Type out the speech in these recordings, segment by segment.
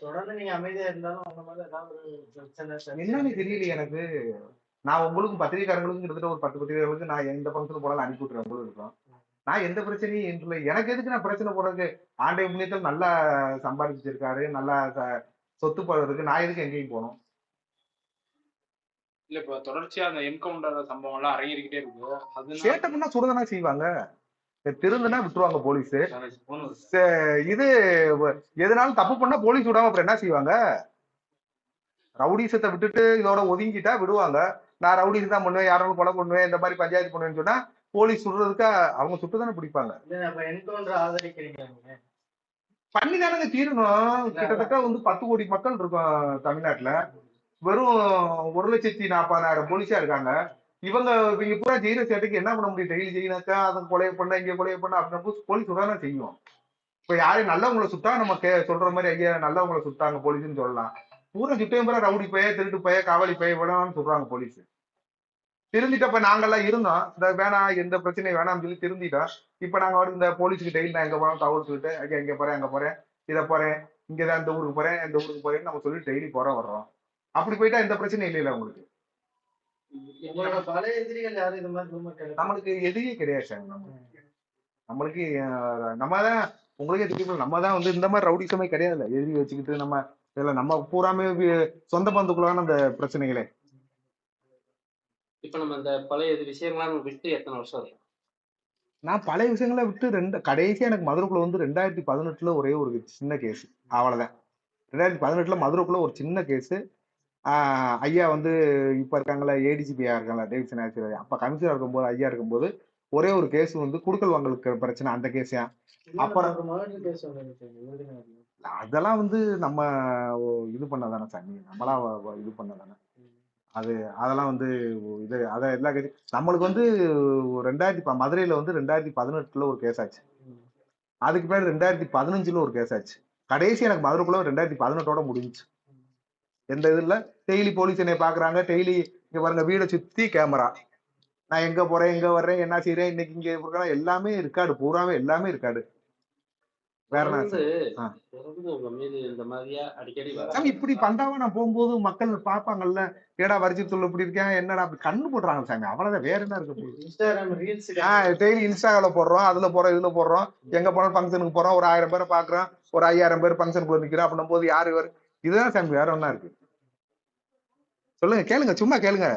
தொடர்ந்து நீங்க அமைதியா இருந்தாலும் அந்த மாதிரி ஏதாவது ஒரு பிரச்சனை என்னன்னு தெரியல எனக்கு. நான் உங்களுக்கும் பத்திரிகைக்காரங்களுக்கும் கிட்டத்தட்ட ஒரு 10 பத்திரிகைகளுக்கு நான் எந்த பங்கத்துக்கு போனாலும் அனுப்பி விட்டுறேன். உங்களுக்கு இருக்கும். நான் எந்த பிரச்சனையும் இல்லை. எனக்கு எதுக்கு நான் பிரச்சனை போடுறதுக்கு? ஆண்டை புண்ணியத்தில் நல்லா சம்பாதிச்சிருக்காரு, நல்லா சொத்து போடுறதுக்கு நான் எதுக்கு எங்கேயும் போகணும்? இல்ல இப்ப தொடர்ச்சியா அந்த என்கவுண்டர் சம்பவம் எல்லாம் அரங்கேறிக்கிட்டே இருக்கு. அது சேட்டை பண்ணா சுடதானே செய்வாங்க. திருந்துனா விட்டுருவாங்க போலீஸ். இது எதனாலும் தப்பு பண்ணா போலீஸ் விடாம அப்புறம் என்ன செய்வாங்க? ரவுடிசத்தை விட்டுட்டு இதோட ஒதுங்கிட்டா விடுவாங்க. நான் ரவுடிஸ் தான் பண்ணுவேன், யாரும் கொலை பண்ணுவேன், இந்த மாதிரி பஞ்சாயத்து பண்ணுவேன்னு சொன்னா போலீஸ் சுடுறதுக்கு அவங்க சுட்டு தானே பிடிப்பாங்க. பண்ணி தானங்க தீரணும். கிட்டத்தட்ட வந்து 10 கோடி மக்கள் இருக்கும் தமிழ்நாட்டுல. வெறும் 1,40,000 போலீஸா இருக்காங்க. இவங்க பூரா ஜெயில சேட்டுக்கு என்ன பண்ண முடியும்? டெய்லி ஜெயினாக்கா அதை கொலையை பண்ண இங்க கொலையை பண்ண அப்படின்னு போலீஸ் சுடாதான் செய்யும். இப்ப யாரையும் நல்லவங்களை சுட்டா நம்ம சொல்ற மாதிரி ஐயா நல்லவங்களை சுட்டாங்க போலீஸ்ன்னு சொல்லலாம். பூரா சுட்டையும் பூரா ரவுடி பைய, திருட்டு பைய, காவலி பைய விடலாம்னு சொல்றாங்க போலீஸ். திருந்திட்டப்ப நாங்கெல்லாம் இருந்தோம், இந்த வேணாம் எந்த பிரச்சனையும் வேணாம்னு சொல்லி திருந்திட்டோம். இப்ப நாங்க வந்து இந்த போலீஸுக்கு டெய்லி நான் எங்க போறோம் தகவல் சொல்லிட்டு ஐயா இங்க போறேன் அங்க போறேன் இதை போறேன் இங்கதான் இந்த ஊருக்கு போறேன் இந்த ஊருக்கு போறேன்னு நம்ம சொல்லி டெய்லி போறோம் வர்றோம். அப்படி போயிட்டா எந்த பிரச்சனையும் இல்லைல்ல உங்களுக்கு. பழைய எதிரிகள் யாரும் இது மாதிரி நம்மளுக்கு எதிரியே கிடையாது சார். நம்மளுக்கு நம்மதான் உங்களுக்கே தெரியும், நம்ம தான் வந்து இந்த மாதிரி ரவுடிசமே கிடையாது. எதிரி வச்சுக்கிட்டு நம்ம இதுல நம்ம பூராமே சொந்த பந்துக்குள்ளான அந்த பிரச்சனைகளே. இப்ப நம்ம இந்த பழைய விஷயங்கள்லாம் விட்டு எத்தனை வருஷம் ஆகும்? நான் பழைய விஷயங்களை விட்டு கடைசியா எனக்கு மதுரைக்குள்ள வந்து 2018 ஒரே ஒரு சின்ன கேஸ், அவ்வளவுதான். 2018 மதுரைக்குள்ள ஒரு சின்ன கேஸ். ஐயா வந்து இப்ப இருக்காங்களா ஏடிஜிபியா இருக்காங்களா டேவிட்சன் ஆசிரியர், அப்ப கமிஷனர் இருக்கும்போது ஐயா இருக்கும்போது ஒரே ஒரு கேஸ் வந்து குடுக்கல் வாங்கலுக்கு பிரச்சனை, அந்த கேஸா. அப்புறம் அதெல்லாம் வந்து நம்ம இது பண்ணதானே சாமி, நம்மளா இது பண்ணதானே அது. அதெல்லாம் வந்து இது அதை எல்லா கேஸும் நம்மளுக்கு வந்து மதுரையில வந்து 2018 ஒரு கேஸ் ஆச்சு. அதுக்கு பின்னாடி 2015 ஒரு கேஸ் ஆச்சு. கடைசி எனக்கு மதுரைக்குள்ள 2018 முடிஞ்சுச்சு. எந்த இது இல்ல. டெய்லி போலீஸ் என்னை பாக்குறாங்க, டெய்லி இங்க பாருங்க வீடை சுத்தி கேமரா, நான் எங்க போறேன் எங்க வர்றேன் என்ன செய்யறேன் இன்னைக்கு இங்க இருக்கிற எல்லாமே இருக்காடு, பூராமே எல்லாமே இருக்காடு. வேற இப்படி பண்றாவா நான் போகும்போது மக்கள் பாப்பாங்கல்ல, ஏடா வரிசைத்துல இப்படி இருக்கேன் என்னடா அப்படி கண்ணு போடுறாங்க சாமி, அவ்வளவுதான். வேற என்ன இருக்கு? டெய்லி இன்ஸ்டால போடுறோம், அதுல போறோம் இதுல போடுறோம், எங்க போனாலும் ஃபங்க்ஷனுக்கு போறோம், ஒரு 1000 பேரை பாக்குறோம், ஒரு 5000 பேர் ஃபங்க்ஷனுக்குள்ள நிக்கிறோம் அப்படின்னும் போது யாரு வரும்? இதுதான் சாமி, வேற ஒண்ணா இருக்கு? சொல்லுங்க, கேளுங்க, சும்மா கேளுங்க.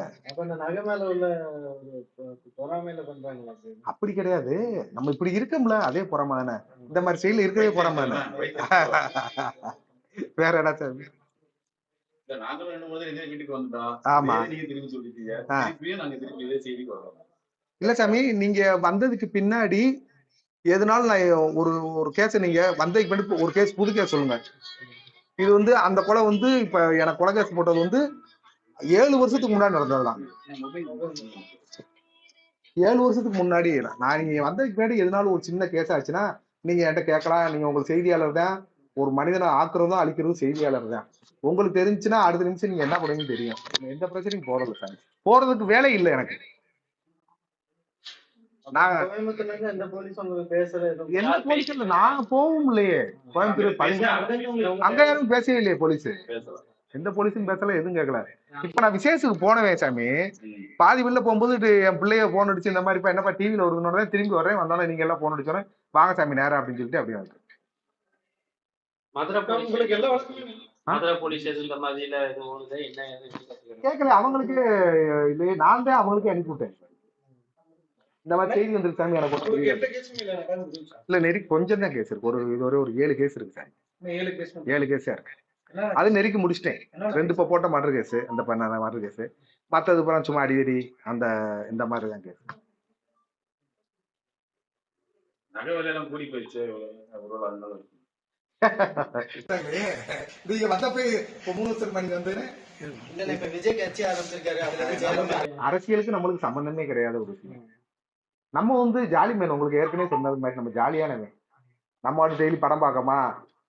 அப்படி கிடையாது, நம்ம இப்படி இருக்கோம்ல அதே பொறாம தானே. இந்த மாதிரி செயல் இருக்கவே பொறாம தானே. வேற என்ன சாமி? ஆமா இல்ல சாமி, நீங்க வந்ததுக்கு பின்னாடி எதனால நான் ஒரு கேஸ், நீங்க வந்ததுக்கு பின்னாடி ஒரு கேஸ் புது கேஸ் சொல்லுங்க. இது வந்து அந்த கொலை வந்து இப்ப எனக்கு கொலை கேஸ் போட்டது வந்து 7 வருஷத்துக்கு முன்னாடி நடந்ததுதான். 7 வருஷத்துக்கு முன்னாடி நான் நீங்க வந்ததுக்கு பின்னாடி எதனாலும் ஒரு சின்ன கேஸ் ஆச்சுன்னா நீங்க என்கிட்ட கேட்கலாம். நீங்க உங்களுக்கு செய்தியாளர் தான். ஒரு மனிதனை ஆக்குறதும் அழிக்கிறதும் செய்தியாளர் தான். உங்களுக்கு தெரிஞ்சுன்னா அடுத்த நிமிஷம் நீங்க என்ன பண்ணுவீங்கன்னு தெரியும். எந்த பிரச்சனையும் போறது சார், போறதுக்கு வேலை இல்லை எனக்கு. எந்த போலீஸ் இல்ல, நான் போவும் இல்லையே கோயம்புத்தூர். அங்க யாரும் பேசவே இல்லையே போலீஸ், எந்த போலீஸும் பேசல, எதுவும் கேட்கல. இப்ப நான் விசேஷத்துக்கு போனவேன் சாமி, பாதி வெளில போகும்போது என் பிள்ளைய போன் அடிச்சு இந்த மாதிரி இப்ப என்னப்பா டிவியில வருதுன்னு திரும்பி வர்றேன், வந்தாலும் நீங்க எல்லாம் போன் அடிச்சோன்னே வாங்க சாமி நேரம் அப்படின்னு சொல்லிட்டு அப்படியே வந்து கேட்கல. அவங்களுக்கு இல்லையே, நான் தான் அவங்களுக்கே அனுப்பிவிட்டேன். இந்த மாதிரி செய்தி வந்துருக்கு சாமி, எனக்கு இல்ல நெருக்கி கொஞ்சம் தான் கேஸ் இருக்கு. ஒரு 7 கேஸ் இருக்கு சாமி. 7 கேஸா இருக்கு. அது நெருக்கி முடிச்சிட்டேன். 2 இப்ப போட்ட மர்டர் கேஸ், அந்த பண்ண மர்டர் கேஸ். மற்றது பூரா சும்மா அடிதடி அந்த இந்த மாதிரி தான் கேஸ். நீங்க வந்தப்ப 3 வருஷம் பண்ணி வந்தேன்னு அரசியலுக்கு நம்மளுக்கு சம்பந்தமே கிடையாத ஒரு விஷயம். நம்ம வந்து ஜாலி மேன், உங்களுக்கு ஏற்கனவே சொன்னது மாதிரி நம்ம ஜாலியானவன். நம்ம வந்து டெய்லி படம் பார்க்கமா,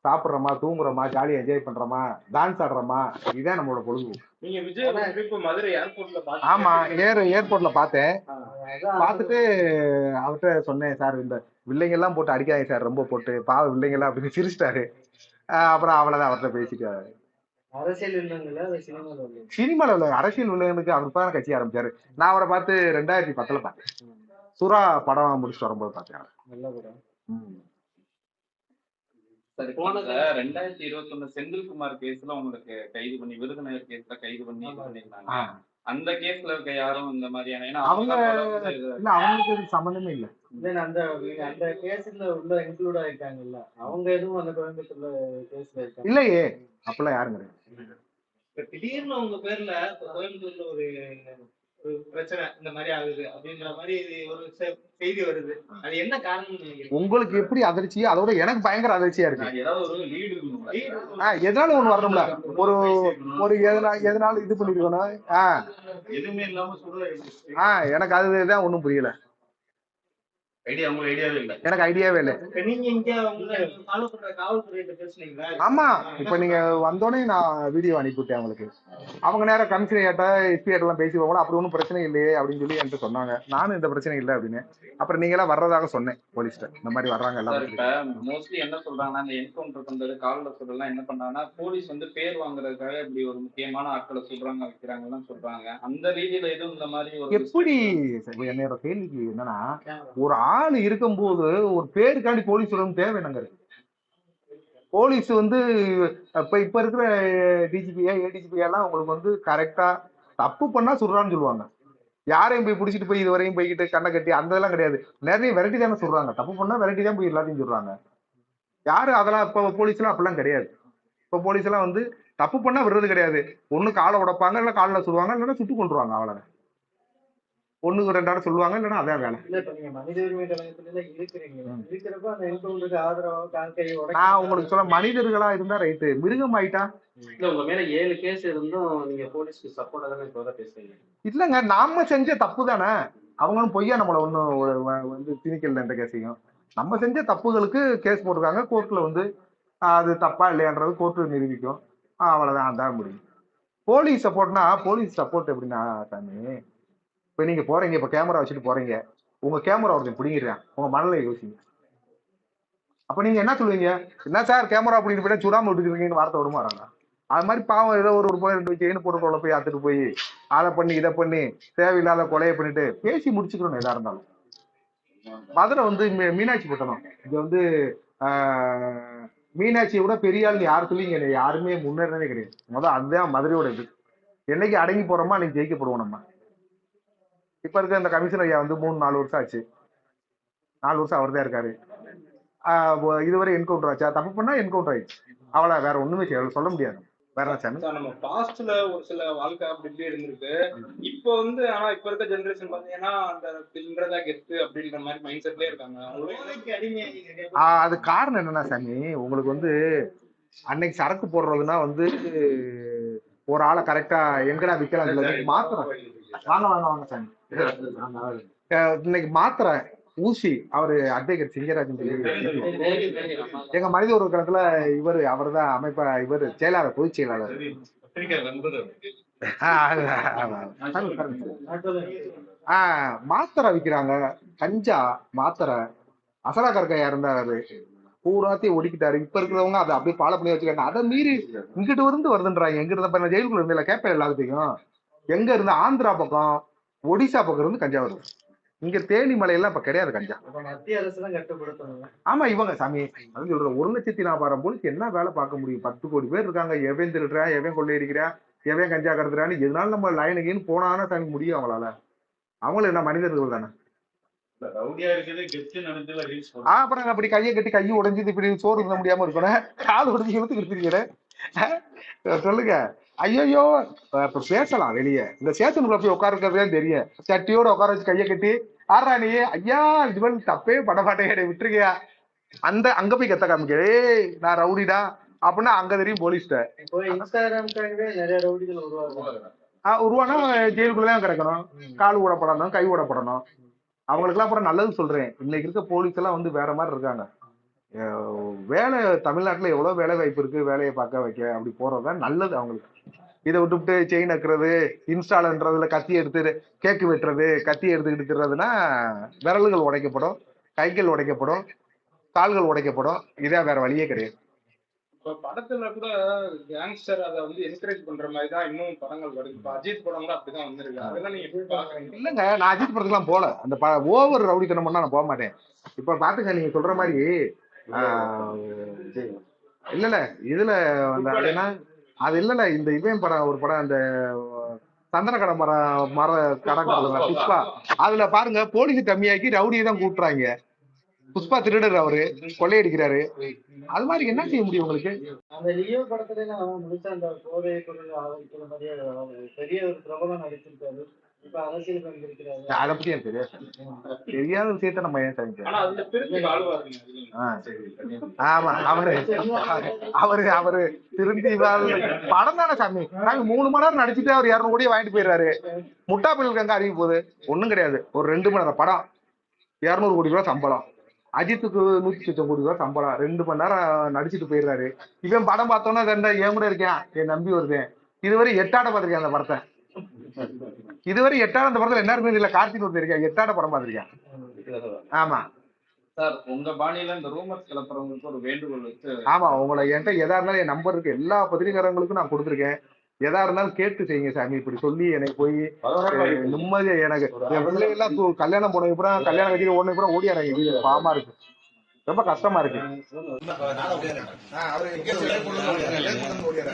சாப்பிடுறோமா, தூங்குறோமா, ஜாலியா என்ஜாய் பண்றோமா, டான்ஸ் ஆடுறோமா, இதுதான் நம்மளோட பொழுது. ஆமா, ஏர்போர்ட்ல பார்த்தேன். பார்த்துட்டு அவர்கிட்ட சொன்னேன், சார் இந்த வில்லைங்க எல்லாம் போட்டு அடிக்காதீங்க சார், ரொம்ப போட்டு பாவ வில்லைங்க எல்லாம் அப்படின்னு சிரிச்சிட்டாரு. அப்புறம் அவ்வளவுதான் அவர்கிட்ட பேசிட்டு அரசியல் இல்லைங்களா அது சினிமாவில் இல்லை. சினிமால உள்ள அரசியல் உள்ளவனுக்கு அவர் தான் கட்சி ஆரம்பிச்சாரு. நான் அவரை பார்த்து 2010 பார்த்தேன். சுறா படம் முடிச்சுட்டு வரும்போது பார்த்தேன். நல்ல படம். சரி, போனது 2021 செந்தில்குமார் கேஸ்ல உங்களுக்கு கைது பண்ணி விருதுநகர் கேஸ்ல கைது பண்ணி இது பண்ணிருந்தாங்க. அந்த கேஸ்ல இருக்க யாரும் இந்த மாதிரியான ஏன்னா அவங்க இல்ல அவங்களுக்கு இது சம்பந்தமே இல்ல. அந்த அந்த கேஸ்ல உள்ள இன்க்ளூட் ஆயிருக்காங்கல்ல அவங்க எதுவும் அந்த கோயம்புத்தூர்ல கேஸ்ல இருக்காங்க இல்லையே, அப்பெல்லாம் யாரும் கிடையாது. திடீர்னு உங்க பேர்ல கோயம்புத்தூர்ல ஒரு பிரச்சனை இந்த மாதிரி ஆகுது அப்படின்ற மாதிரி ஒரு செய்தி வருது. அது என்ன காரணம்? உங்களுக்கு எப்படி அதிர்ச்சி, அதோட எனக்கு பயங்கர அதிர்ச்சியா இருக்கு. ஏதாவது ஒரு லீடு எதனால ஒண்ணு வரணும்ல, ஒரு ஒரு எதனால இது பண்ணிருக்கணும். எதுவுமே இல்லாம எனக்கு அதுதான் ஒண்ணும் புரியல. எனக்கு ஐடியாவே இல்ல. நீங்க இங்க ஃபாலோ பண்ற காவல்துறையிட்ட பேசுனீங்களா? ஆமா, இப்ப நீங்க வந்தோடனே நான் வீடியோ அனுப்பிவிட்டேன் அவங்களுக்கு. அவங்க நேரம் கமிஷனர் எஸ்பி எல்லாம் பேசி போகலாம், அப்படி ஒன்றும் பிரச்சனை இல்லையே அப்படின்னு சொல்லி என்கிட்ட சொன்னாங்க. நானும் இந்த பிரச்சனை இல்லை அப்படின்னு. அப்புறம் நீங்க எல்லாம் வர்றதாக சொன்னேன் போலீஸ்ல, இந்த மாதிரி வர்றாங்க எல்லாம். இப்ப மோஸ்ட்லி என்ன சொல்றாங்கன்னா இந்த என்கவுண்டர் பண்றது காவலர் சொல்றதுலாம் என்ன பண்றாங்கன்னா போலீஸ் பேர் வாங்குறதுக்காக இப்படி ஒரு முக்கியமான ஆட்களை சொல்றாங்க வைக்கிறாங்க சொல்றாங்க. அந்த ரீதியில எதுவும் இந்த மாதிரி எப்படி என்னோட கேள்விக்கு என்னன்னா, ஒரு ஆள் இருக்கும்போது ஒரு பேருக்காண்டி போலீஸ் தேவை என்னங்க? போலீஸ் இப்ப இருக்கிற டிஜிபியா ஏடிஜிபியா எல்லாம் உங்களுக்கு கரெக்டா தப்பு பண்ணா சொல்றான்னு சொல்லுவாங்க. யாரையும் போய் பிடிச்சிட்டு போய் இதுவரையும் போய்கிட்டு கண்ணை கட்டி அந்த இதெல்லாம் கிடையாது. நிறைய வெரைட்டி தானே சொல்றாங்க. தப்பு பண்ணா வெரைட்டி தான் போய் எல்லாத்தையும் சொல்றாங்க. யாரு அதெல்லாம் இப்ப போலீஸ் எல்லாம் அப்படிலாம் கிடையாது. இப்ப போலீஸ் எல்லாம் தப்பு பண்ணா விடுறது கிடையாது. ஒண்ணு காலை உடைப்பாங்க, இல்ல காலில் சொல்லுவாங்க, இல்லைன்னா சுட்டு கொண்டுருவாங்க. அவ்வளவு ஒண்ணுக்கு 2 ஆட சொல்லுவாங்க, இல்லைன்னா அதான் வேலை. மனித உரிமை கழகத்துல இருக்கிறீங்க, இருக்கிறப்ப அந்த என்கவுண்டருக்கு ஆதரவா நான் உங்களுக்கு சொல்ல, மனிதர்களா இருந்தா ரைட்டு, மிருகம் ஆயிட்டா இல்ல உங்க மேல 7 கேஸ் இருந்தும் நீங்க போலீஸ்க்கு சப்போர்ட்டா தானே இப்ப பேசுறீங்க. இல்லங்க, நாம செஞ்ச தப்பு தானே. அவங்களும் பொய்யா நம்மள ஒன்னும் திணிக்கல எந்த கேஸையும். நம்ம செஞ்ச தப்புகளுக்கு கேஸ் போட்டிருக்காங்க. கோர்ட்ல அது தப்பா இல்லையான்றது கோர்ட்டு நிரூபிக்கும். அவ்வளவுதான், அதான் முடியும். போலீஸ் சப்போர்ட்னா, போலீஸ் சப்போர்ட் எப்படின்னா சாமி, இப்ப நீங்க போறீங்க, இப்ப கேமரா வச்சுட்டு போறீங்க, உங்க கேமரா ஒருத்தன் பிடிங்கிறான், உங்க மனநிலை யோசிங்க. அப்ப நீங்க என்ன சொல்லுவீங்க? என்ன சார் கேமரா பிடிக்கிட்டு போயிட்டா சுடாம விட்டுக்கிறீங்கன்னு வார்த்தை வருமா வராங்க? அது மாதிரி பாவம் ஏதோ ஒரு போய் 2 செயின் போட்டு போய் ஆத்துட்டு போய் அதை பண்ணி இதை பண்ணி தேவையில்லாத கொலையை பண்ணிட்டு பேசி முடிச்சுக்கணும் எதா இருந்தாலும். மதுரை மீனாட்சி பட்டணம், இங்க மீனாட்சியை விட பெரிய ஆள் யாரு சொல்லி இங்க யாருமே முன்னேறதே கிடையாது. அதுதான் மதுரையோட இது. என்னைக்கு அடங்கி போறோமா அன்னைக்கு ஜெயிக்கப்படுவோம் நம்ம. இப்ப இருக்க இந்த கமிஷனர் ஐயா 3-4 வருஷம் ஆச்சு. 4 வருஷம் அவர் தான் இருக்காரு. இதுவரை என்கவுண்டர் ஆச்சா? தப்பு பண்ணா என்கவுண்டர் ஆயிடுச்சு, அவ்வளவு. வேற ஒண்ணுமே சொல்ல முடியாது. வேற நம்ம பாஸ்ட்ல ஒரு சில வாழ்க்கை அப்படி இப்படி இருந்திருக்கு. இப்போ ஆனா இப்ப இருக்க ஜெனரேஷன் பாத்தீங்கன்னா அந்த பில்றதா கெத்து அப்படின்ற மாதிரி மைண்ட் செட்லயே இருக்காங்க. அது காரணம் என்னன்னா சாமி, உங்களுக்கு அன்னைக்கு சரக்கு போடுறதுன்னா ஒரு ஆளை கரெக்டா எங்கடா விக்கலாம் மாத்திரம் வாங்க வாங்க வாங்க சாமி. இன்னைக்கு மாத்திரை ஊசி அவரு அட்வொகேட் சிங்கராஜன் எங்க மனித ஒரு கணத்துல அவர் தான் அமைப்பா, செயலாளர், பொதுச் செயலாளர். மாத்திரை விக்கிறாங்க, கஞ்சா மாத்திரை. அசலா கற்கையா இருந்தாரு, பூராத்தையும் ஒடிக்கிட்டாரு. இப்ப இருக்கிறவங்க அதை அப்படியே ஃபாலோ பண்ணி வச்சுக்காங்க. அதை மீறி இங்கிட்டு வருதுன்றாங்க. எங்க இருந்த ஜெயிலுக்குள்ள இருந்தில்ல கேட்பேன் எல்லாத்தையும். எங்க இருந்து ஆந்திரா பக்கம், ஒடிசா பக்கம் கஞ்சா வருது. இங்க தேனி மலையெல்லாம் இப்ப கிடையாது கஞ்சா. மத்திய அரசு தான் கட்டுப்படுத்தணும். ஆமா, இவங்க சாமி அது சொல்ற 1,40,000 போலீஸ் என்ன வேலை பார்க்க முடியும்? 10 கோடி பேர் இருக்காங்க. எவன் திருடுறான், எவன் கொள்ளையடிக்கிறான், எவன் கஞ்சா கடத்துறான்னு எதனால நம்ம லைனுக்குன்னு போனானா சாமி முடியும் அவங்களால? அவங்களும் என்ன மனிதர்கள் தானே. அப்புறம் அப்படி கையை கட்டி கையை உடைஞ்சது இப்படி சோறு இருந்த முடியாம இருக்கணும், கால் உடஞ்சி இழுத்து கொடுத்துருக்கிறேன் சொல்லுங்க. ஐயோ இப்ப பேசலாம் வெளியே, இந்த சேத்தனுக்குள்ள போய் உட்காருக்கிறதே தெரியும். சட்டியோட உட்கார வச்சு கையை கட்டி ஆறா நீ ஐயா இது தப்பே பட மாட்டேன் விட்டுருக்கியா, அங்க போய் கத்த காமிக்க நான் ரவுடிடா அப்படின்னா அங்க தெரியும் போலீஸ்ட. நிறைய ரவுடிகள் உருவானா ஜெயிலுக்குள்ளதான் கிடக்கணும், கால் ஊடப்படணும், கை ஊடப்படணும். அவங்களுக்கு எல்லாம் அப்புறம் நல்லது சொல்றேன். இன்னைக்கு இருக்க போலீஸ் எல்லாம் வேற மாதிரி இருக்காங்க. வேலை தமிழ்நாட்டுல எவ்வளவு வேலை வாய்ப்பு இருக்கு, வேலையை பார்க்க வைக்க அப்படி போறதுதான் நல்லது அவங்களுக்கு. இதை விட்டுவிட்டு செயின் நக்குறது, இன்ஸ்டால்ன்றதுல கத்தி எடுத்து கேக்கு வெட்டுறது, கத்தி எடுத்துக்கிட்டு திடுறதுன்னா விரல்கள் உடைக்கப்படும், கைகள் உடைக்கப்படும், கால்கள் உடைக்கப்படும். இதே வேற வழியே கிடையாது. இப்ப படத்துல கூட கேங்ஸ்டர் அதை வந்து என்கரேஜ் பண்ற மாதிரி தான் இன்னும் படங்கள் வருது. இப்ப அஜித் படம் கூட அப்படிதான் வந்திருக்கு. அதெல்லாம் நீங்க எப்படி பாக்குறீங்க? இல்லங்க, நான் அஜித் படத்துக்குலாம் போல. அந்த ஓவர் ரவுடித்தனம் பண்ணா நான் போக மாட்டேன். இப்ப பாத்துங்க, நீங்க சொல்ற மாதிரி இல்ல இதுல அந்த அது என்ன, அது இல்ல இந்த இவன் படம், ஒரு படம், அந்த சந்தன மர கடை புஷ்பா, அதுல பாருங்க போலீஸ் கம்மியாக்கி ரவுடியை தான் கூட்டுறாங்க. புஷ்பா திருடர், அவரு கொள்ளையடிக்கிறாரு. அது மாதிரி என்ன செய்ய முடியும் உங்களுக்கு? அந்த லியோ படத்துல முடிச்ச அந்த போதை பொருள் ஆதரிக்கிற மாதிரியே பெரிய ஒரு பிரபலம் நடிச்சிருக்காரு. இப்ப அரசியலுக்கு வந்திருக்கிறாரு. அதை பத்தி எனக்கு தெரியாது. தெரியாத விஷயத்த நம்ம ஏன் சாமிக்க. ஆனா அதுல திருப்பி வாழ்வாருங்க. ஆமா, அவரு திருந்தி படம் தானே சாமி. சாமி 3 மணி நேரம் நடிச்சுட்டு அவர் 200 கோடியை வாங்கிட்டு போயிடுறாரு. முட்டா பிள்ளைகளுக்கு அங்க அறிவு போகுது ஒண்ணும் கிடையாது. ஒரு 2 மணி நேரம் படம் 200 கோடி ரூபாய் சம்பளம். அஜித்துக்கு 100 கோடி ரூபாய் சம்பளம். 2 மணி நேரம் நடிச்சுட்டு போயிடுறாரு. இவன் படம் பார்த்தோன்னா என் கூட இருக்கேன், என் நம்பி வருவேன். இதுவரை 8 ஆட பார்த்திருக்கேன் அந்த படத்தை. இதுவரை 8 ஆட அந்த படத்துல என்ன இருக்குன்னு இல்ல. கார்த்திக் ஒருத்தர் இருக்கேன், 8 ஆட படம் பார்த்திருக்கேன். ஆமா சார், உங்க பாணியில இந்த ரூமர்ஸ் கிளப்புறவங்களுக்கு ஒரு வேண்டுகோள் வச்சு. ஆமா, உங்களை என்கிட்ட எதா இருந்தாலும் என் நம்பர் இருக்கு, எல்லா பத்திரிகையாளர்களுக்கும் நான் கொடுத்துருக்கேன். எதா இருந்தாலும் கேட்டு செய்யுங்க சாமி. இப்படி சொல்லி எனக்கு போய் நிம்மதியா, எனக்கு என் பிள்ளைகள்லாம் கல்யாணம் போனதுக்கு அப்புறம், கல்யாணம் கட்டிட்டு ஓடுனதுக்கு அப்புறம் ஓடியாராங்க. பாவமா இருக்கு, ரொம்ப கஷ்டமா இருக்கு.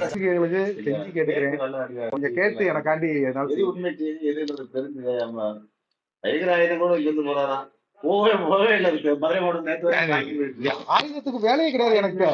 ரசிகர்களுக்கு செஞ்சு கேட்டுக்கிறேன், கொஞ்சம் கேட்டு எனக்காண்டி உண்மை செய்தி எது தெரிஞ்சு வைகராயுதம் கூட இருந்து போறாராம். போகவே இல்லை. மதுரை மாவட்டம் ஆயுதத்துக்கு வேலையே கிடையாது எனக்கு.